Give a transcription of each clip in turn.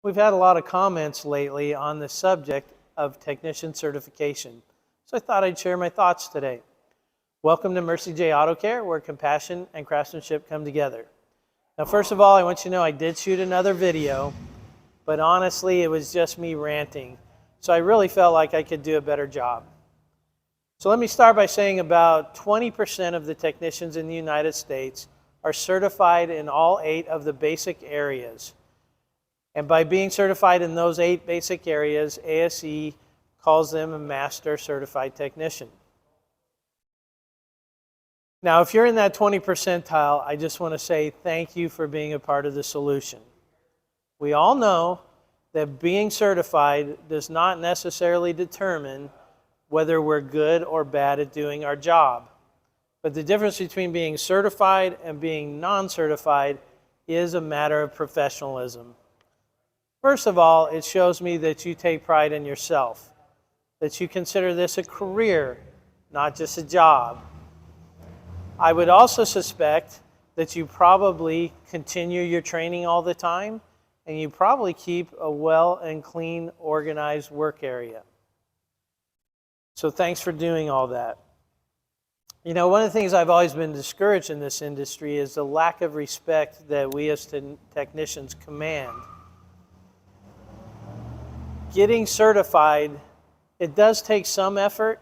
We've had a lot of comments lately on the subject of technician certification, so I thought I'd share my thoughts today. Welcome to Mercie J Auto Care, where compassion and craftsmanship come together. Now, first of all, I want you to know I did shoot another video, but honestly, it was just me ranting, so I really felt like I could do a better job. So let me start by saying about 20% of the technicians in the United States are certified in all 8 of the basic areas. And by being certified in those 8 basic areas, ASE calls them a Master Certified Technician. Now, if you're in that 20 percentile, I just want to say thank you for being a part of the solution. We all know that being certified does not necessarily determine whether we're good or bad at doing our job. But the difference between being certified and being non-certified is a matter of professionalism. First of all, it shows me that you take pride in yourself, that you consider this a career, not just a job. I would also suspect that you probably continue your training all the time, and you probably keep a well and clean, organized work area. So thanks for doing all that. You know, one of the things I've always been discouraged in this industry is the lack of respect that we as technicians command. Getting certified, it does take some effort,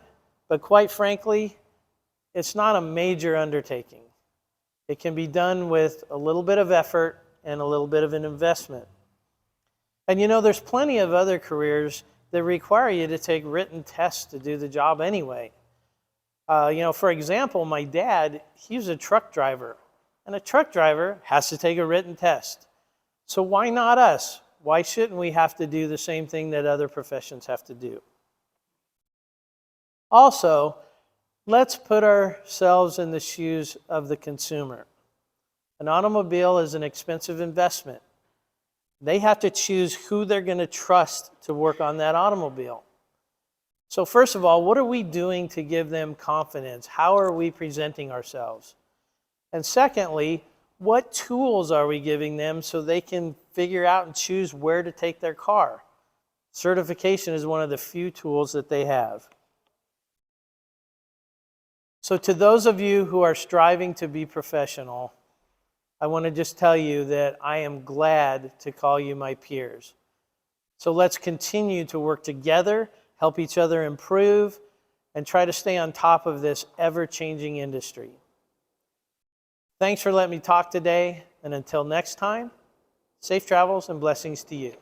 but quite frankly, it's not a major undertaking. It can be done with a little bit of effort and a little bit of an investment. And you know, there's plenty of other careers that require you to take written tests to do the job anyway. You know, for example, my dad, he was a truck driver, and a truck driver has to take a written test. So why not us? Why shouldn't we have to do the same thing that other professions have to do? Also, let's put ourselves in the shoes of the consumer. An automobile is an expensive investment. They have to choose who they're going to trust to work on that automobile. So first of all, what are we doing to give them confidence? How are we presenting ourselves? And secondly, what tools are we giving them so they can figure out and choose where to take their car? Certification is one of the few tools that they have. So to those of you who are striving to be professional, I want to just tell you that I am glad to call you my peers. So let's continue to work together, help each other improve, and try to stay on top of this ever-changing industry. Thanks for letting me talk today, and until next time, safe travels and blessings to you.